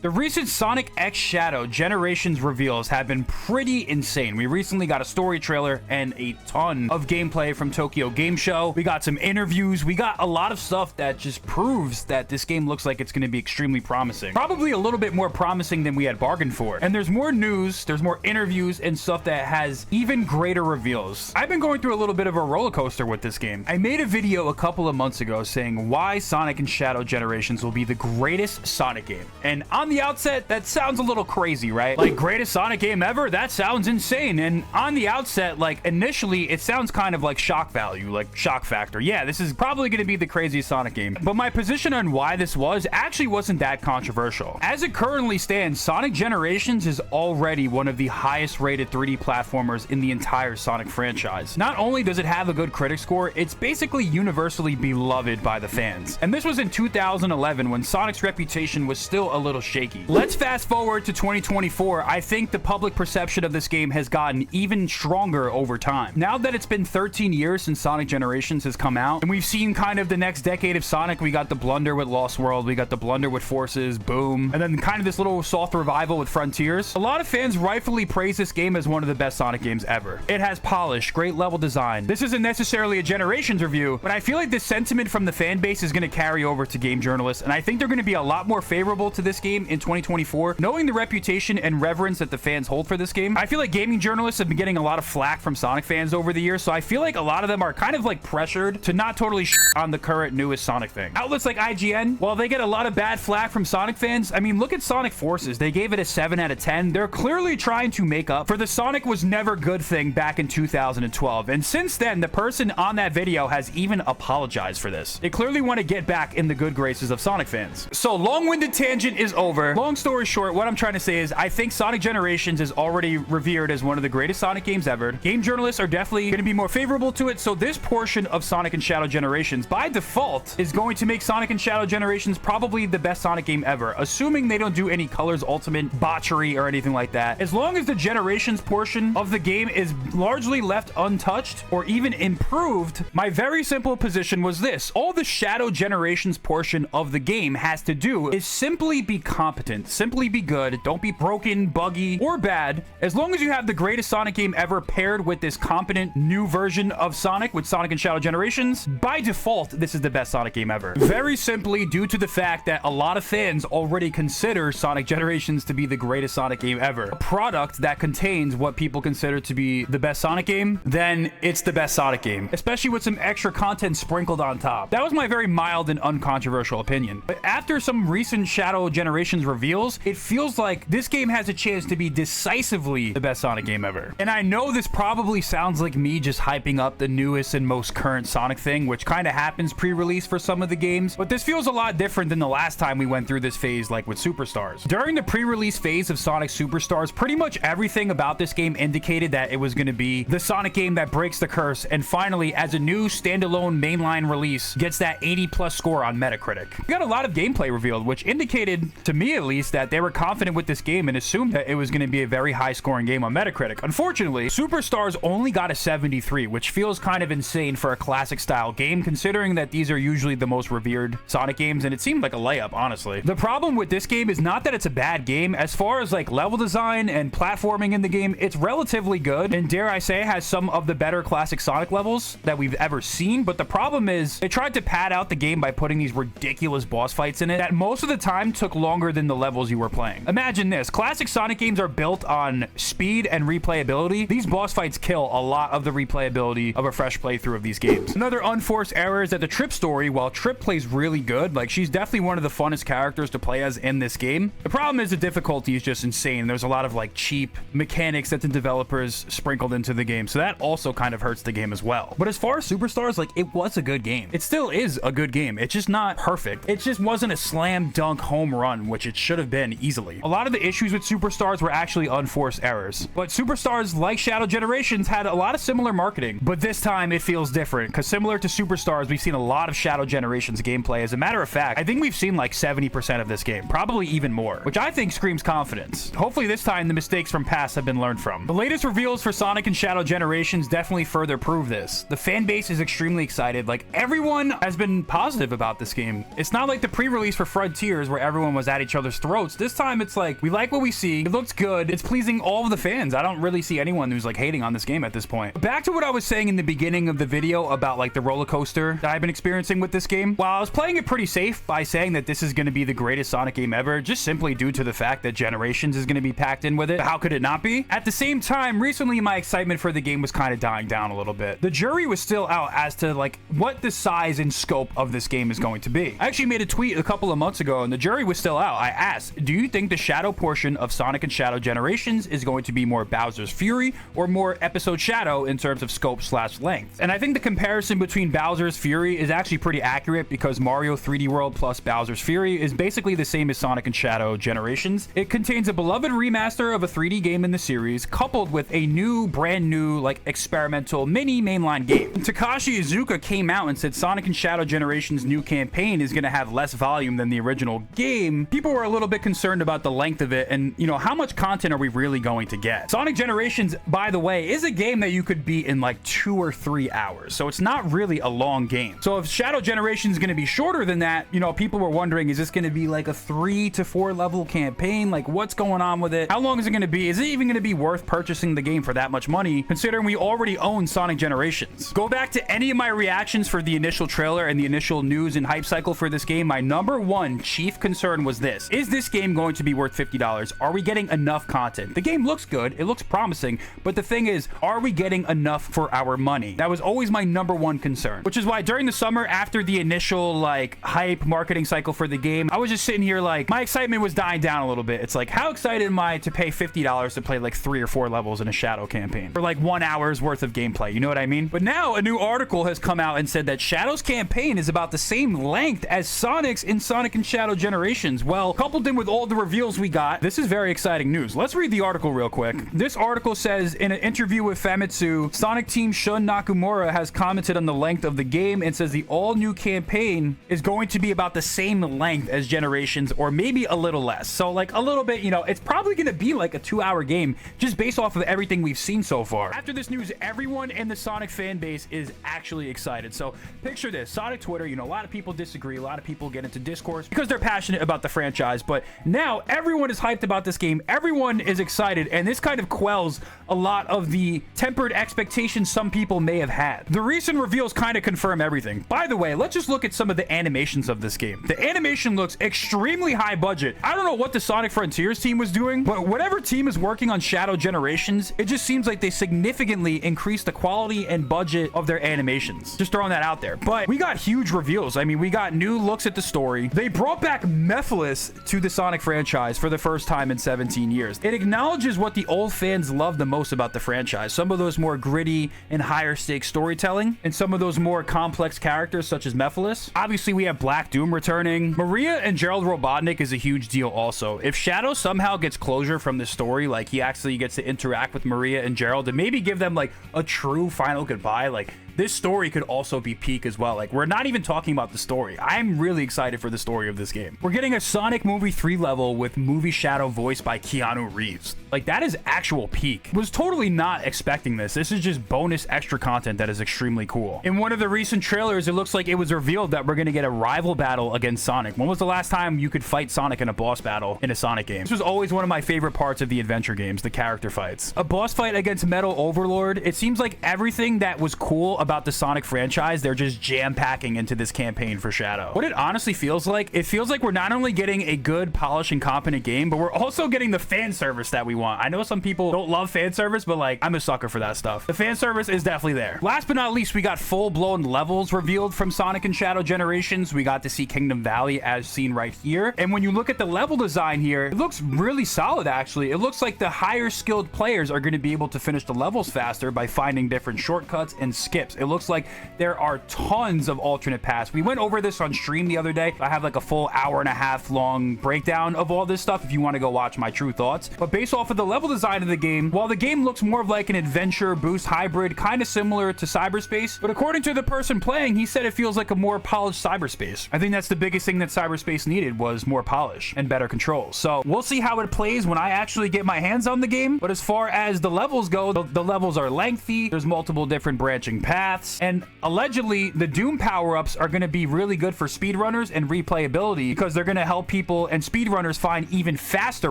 The recent Sonic X Shadow Generations reveals have been pretty insane. We recently got a story trailer and a ton of gameplay from Tokyo Game Show. We got some interviews. We got a lot of stuff that just proves that this game looks like it's going to be extremely promising. Probably a little bit more promising than we had bargained for. And there's more news, there's more interviews and stuff that has even greater reveals. I've been going through a little bit of a roller coaster with this game. I made a video a couple of months ago saying why Sonic and Shadow Generations will be the greatest Sonic game. And on the outset, that sounds a little crazy, right? Like, greatest Sonic game ever? That sounds insane. And on the outset, like, initially, it sounds kind of like shock value, like shock factor. Yeah, this is probably going to be the craziest Sonic game. But my position on why this was actually wasn't that controversial. As it currently stands, Sonic Generations is already one of the highest rated 3D platformers in the entire Sonic franchise. Not only does it have a good critic score, it's basically universally beloved by the fans. And this was in 2011 when Sonic's reputation was still a little shaky. Let's fast forward to 2024. I think the public perception of this game has gotten even stronger over time. Now that it's been 13 years since Sonic Generations has come out, and we've seen kind of the next decade of Sonic, we got the blunder with Lost World, we got the blunder with Forces, Boom, and then kind of this little soft revival with Frontiers. A lot of fans rightfully praise this game as one of the best Sonic games ever. It has polish, great level design. This isn't necessarily a Generations review, but I feel like this sentiment from the fan base is going to carry over to game journalists, and I think they're going to be a lot more favorable to this game in 2024, knowing the reputation and reverence that the fans hold for this game. I feel like gaming journalists have been getting a lot of flack from Sonic fans over the years, so I feel like a lot of them are kind of like pressured to not totally on the current newest Sonic thing. Outlets like IGN, while they get a lot of bad flack from Sonic fans, I mean, look at Sonic Forces. They gave it a 7 out of 10. They're clearly trying to make up for the Sonic was never good thing back in 2012, and since then, the person on that video has even apologized for this. They clearly want to get back in the good graces of Sonic fans. So, long-winded tangent is over. Long story short, what I'm trying to say is I think Sonic Generations is already revered as one of the greatest Sonic games ever. Game journalists are definitely going to be more favorable to it, so this portion of Sonic and Shadow Generations, by default, is going to make Sonic and Shadow Generations probably the best Sonic game ever, assuming they don't do any Colors Ultimate botchery or anything like that. As long as the Generations portion of the game is largely left untouched or even improved, my very simple position was this. All the Shadow Generations portion of the game has to do is simply be competent, simply be good, don't be broken, buggy, or bad. As long as you have the greatest Sonic game ever paired with this competent new version of Sonic with Sonic and Shadow Generations, by default, this is the best Sonic game ever. Very simply due to the fact that a lot of fans already consider Sonic Generations to be the greatest Sonic game ever. A product that contains what people consider to be the best Sonic game, then it's the best Sonic game, especially with some extra content sprinkled on top. That was my very mild and uncontroversial opinion. But after some recent Shadow Generations reveals, it feels like this game has a chance to be decisively the best Sonic game ever. And I know this probably sounds like me just hyping up the newest and most current Sonic thing, which kind of happens pre-release for some of the games, but this feels a lot different than the last time we went through this phase, like with Superstars. During the pre-release phase of Sonic Superstars, pretty much everything about this game indicated that it was going to be the Sonic game that breaks the curse, and finally, as a new standalone mainline release, gets that 80+ score on Metacritic. We got a lot of gameplay revealed, which indicated, to me at least, that they were confident with this game and assumed that it was going to be a very high-scoring game on Metacritic. Unfortunately, Superstars only got a 73, which feels kind of insane for a classic-style game, considering that these are usually the most revered Sonic games, and it seemed like a layup, honestly. The problem with this game is not that it's a bad game. As far as like level design and platforming in the game, it's relatively good, and dare I say, has some of the better classic Sonic levels that we've ever seen, but the problem is they tried to pad out the game by putting these ridiculous boss fights in it that most of the time took longer than the levels you were playing. Imagine this. Classic Sonic games are built on speed and replayability. These boss fights kill a lot of the replayability of a fresh playthrough of these games. Another unforced error is that the Trip story, while Trip plays really good, like she's definitely one of the funnest characters to play as in this game, the problem is the difficulty is just insane. There's a lot of like cheap mechanics that the developers sprinkled into the game, so that also kind of hurts the game as well. But as far as Superstars, like, it was a good game. It still is a good game. It's just not perfect. It just wasn't a slam dunk home run, which it should have been easily. A lot of the issues with Superstars were actually unforced errors, but Superstars, like Shadow Generations, had a lot of similar marketing, but this time it feels different, because similar to Superstars, we've seen a lot of Shadow Generations gameplay. As a matter of fact, I think we've seen like 70% of this game, probably even more, which I think screams confidence. Hopefully this time the mistakes from past have been learned from. The latest reveals for Sonic and Shadow Generations definitely further prove this. The fan base is extremely excited. Like, everyone has been positive about this game. It's not like the pre-release for Frontiers where everyone was at each each other's throats. This time it's like, we like what we see. It looks good. It's pleasing all of the fans. I don't really see anyone who's like hating on this game at this point. Back to what I was saying in the beginning of the video about like the roller coaster that I've been experiencing with this game. While I was playing it pretty safe by saying that this is going to be the greatest Sonic game ever, just simply due to the fact that Generations is going to be packed in with it. How could it not be? At the same time, recently my excitement for the game was kind of dying down a little bit. The jury was still out as to like what the size and scope of this game is going to be. I actually made a tweet a couple of months ago and the jury was still out. I asked, do you think the Shadow portion of Sonic and Shadow Generations is going to be more Bowser's Fury or more Episode Shadow in terms of scope / length? And I think the comparison between Bowser's Fury is actually pretty accurate because Mario 3D World plus Bowser's Fury is basically the same as Sonic and Shadow Generations. It contains a beloved remaster of a 3D game in the series, coupled with a brand new, like, experimental mini mainline game. Takashi Iizuka came out and said Sonic and Shadow Generations' new campaign is going to have less volume than the original game. People were a little bit concerned about the length of it and, you know, how much content are we really going to get? Sonic Generations, by the way, is a game that you could beat in like 2 or 3 hours, so it's not really a long game. So if Shadow Generations is going to be shorter than that, you know, people were wondering, is this going to be like a 3 to 4 level campaign? Like, what's going on with it? How long is it going to be? Is it even going to be worth purchasing the game for that much money, considering we already own Sonic Generations? Go back to any of my reactions for the initial trailer and the initial news and hype cycle for this game. My #1 chief concern was this: is this game going to be worth $50? Are we getting enough content? The game looks good, it looks promising, but the thing is, are we getting enough for our money? That was always my #1 concern, which is why during the summer, after the initial like hype marketing cycle for the game, I was just sitting here like, my excitement was dying down a little bit. It's like, how excited am I to pay $50 to play like 3 or 4 levels in a Shadow campaign for like 1 hour's worth of gameplay? You know what I mean? But now a new article has come out and said that Shadow's campaign is about the same length as Sonic's in Sonic and Shadow Generations. Well, coupled in with all the reveals we got, this is very exciting news. Let's read the article real quick. This article says, in an interview with Famitsu, Sonic team Shun Nakamura has commented on the length of the game and says the all-new campaign is going to be about the same length as Generations, or maybe a little less. So like a little bit, you know, it's probably going to be like a 2-hour game just based off of everything we've seen so far. After this news, everyone in the Sonic fan base is actually excited. So picture this: Sonic Twitter, you know, a lot of people disagree, a lot of people get into discourse because they're passionate about the franchise, but now everyone is hyped about this game, everyone is excited, and this kind of quells a lot of the tempered expectations some people may have had. The recent reveals kind of confirm everything. By the way, let's just look at some of the animations of this game. The animation looks extremely high budget. I don't know what the Sonic Frontiers team was doing, but whatever team is working on Shadow Generations, it just seems like they significantly increased the quality and budget of their animations. Just throwing that out there. But we got huge reveals. I mean, we got new looks at the story. They brought back Mephiles to the Sonic franchise for the first time in 17 years. It acknowledges what the old fans love the most about the franchise. Some of those more gritty and higher stakes storytelling, and some of those more complex characters such as Mephiles. Obviously, we have Black Doom returning. Maria and Gerald Robotnik is a huge deal also. If Shadow somehow gets closure from this story, like he actually gets to interact with Maria and Gerald and maybe give them like a true final goodbye, like this story could also be peak as well. Like, we're not even talking about the story. I'm really excited for the story of this game. We're getting a Sonic Movie 3 level with Movie Shadow voiced by Keanu Reeves. Like, that is actual peak. Was totally not expecting this. This is just bonus extra content that is extremely cool. In one of the recent trailers, it looks like it was revealed that we're going to get a rival battle against Sonic. When was the last time you could fight Sonic in a boss battle in a Sonic game? This was always one of my favorite parts of the adventure games, the character fights. A boss fight against Metal Overlord. It seems like everything that was cool about the Sonic franchise, they're just jam-packing into this campaign for Shadow. What it honestly feels like, it feels like we're not only getting a good, polished, and competent game, but we're also getting the fan service that we want. I know some people don't love fan service, but like, I'm a sucker for that stuff. The fan service is definitely there. Last but not least, we got full-blown levels revealed from Sonic and Shadow Generations. We got to see Kingdom Valley as seen right here. And when you look at the level design here, it looks really solid, actually. It looks like the higher skilled players are going to be able to finish the levels faster by finding different shortcuts and skips. It looks like there are tons of alternate paths. We went over this on stream the other day. I have like a full 1.5 hour long breakdown of all this stuff if you want to go watch my true thoughts. But based off of the level design of the game, while the game looks more of like an adventure boost hybrid, kind of similar to Cyberspace, but according to the person playing, he said it feels like a more polished Cyberspace. I think that's the biggest thing that Cyberspace needed, was more polish and better controls. So we'll see how it plays when I actually get my hands on the game. But as far as the levels go, the levels are lengthy. There's multiple different branching paths. paths, and allegedly the Doom power-ups are going to be really good for speedrunners and replayability because they're going to help people and speedrunners find even faster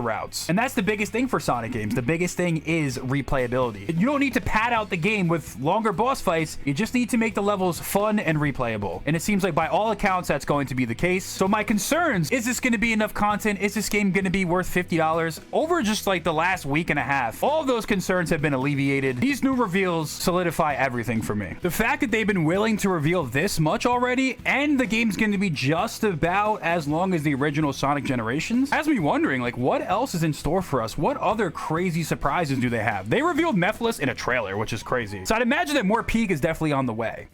routes. And that's the biggest thing for Sonic games. The biggest thing is replayability. You don't need to pad out the game with longer boss fights. You just need to make the levels fun and replayable. And it seems like by all accounts that's going to be the case. So my concerns, is this going to be enough content? Is this game going to be worth $50? Over just like the last week and a half, all of those concerns have been alleviated. These new reveals solidify everything for me. The fact that they've been willing to reveal this much already, and the game's going to be just about as long as the original Sonic generations, has me wondering, like, what else is in store for us? What other crazy surprises do they have? They revealed Mephiles in a trailer, which is crazy. So I'd imagine that more Peak is definitely on the way.